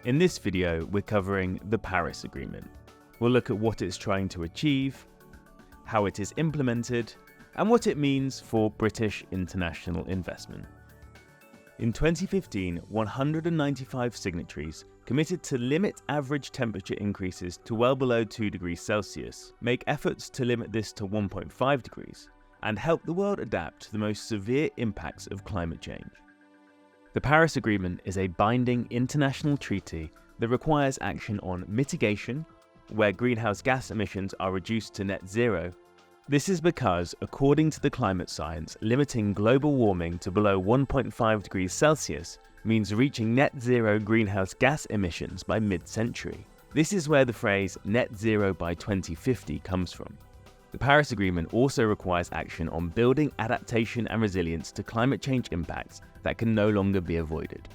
In this video, we're covering the Paris Agreement. We'll look at what it's trying to achieve, how it is implemented, and what it means for British international investment. In 2015, 195 signatories committed to limit average temperature increases to well below 2 degrees Celsius, make efforts to limit this to 1.5 degrees, and help the world adapt to the most severe impacts of climate change. The Paris Agreement is a binding international treaty that requires action on mitigation, where greenhouse gas emissions are reduced to net zero. This is because, according to the climate science, limiting global warming to below 1.5 degrees Celsius means reaching net zero greenhouse gas emissions by mid-century. This is where the phrase net zero by 2050 comes from. The Paris Agreement also requires action on building adaptation and resilience to climate change impacts that can no longer be avoided.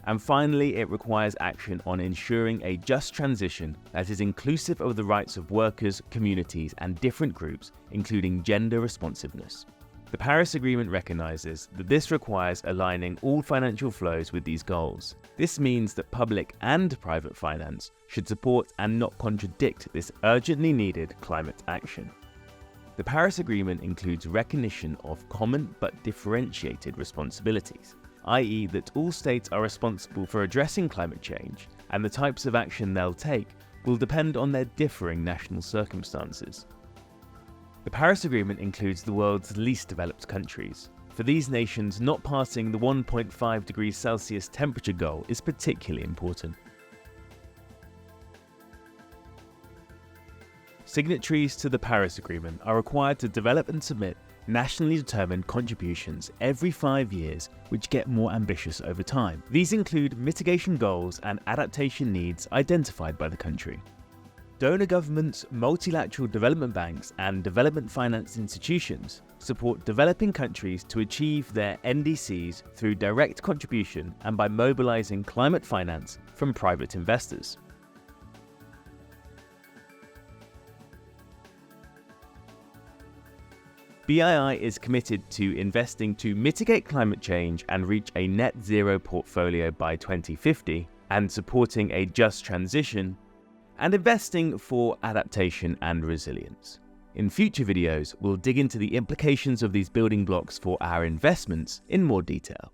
And finally, it requires action on ensuring a just transition that is inclusive of the rights of workers, communities, and different groups, including gender responsiveness. The Paris Agreement recognizes that this requires aligning all financial flows with these goals. This means that public and private finance should support and not contradict this urgently needed climate action. The Paris Agreement includes recognition of common but differentiated responsibilities, i.e. that all states are responsible for addressing climate change, and the types of action they'll take will depend on their differing national circumstances. The Paris Agreement includes the world's least developed countries. For these nations, not passing the 1.5 degrees Celsius temperature goal is particularly important. Signatories to the Paris Agreement are required to develop and submit nationally determined contributions every 5 years, which get more ambitious over time. These include mitigation goals and adaptation needs identified by the country. Donor governments, multilateral development banks, and development finance institutions support developing countries to achieve their NDCs through direct contribution and by mobilizing climate finance from private investors. BII is committed to investing to mitigate climate change and reach a net zero portfolio by 2050, and supporting a just transition, and investing for adaptation and resilience. In future videos, we'll dig into the implications of these building blocks for our investments in more detail.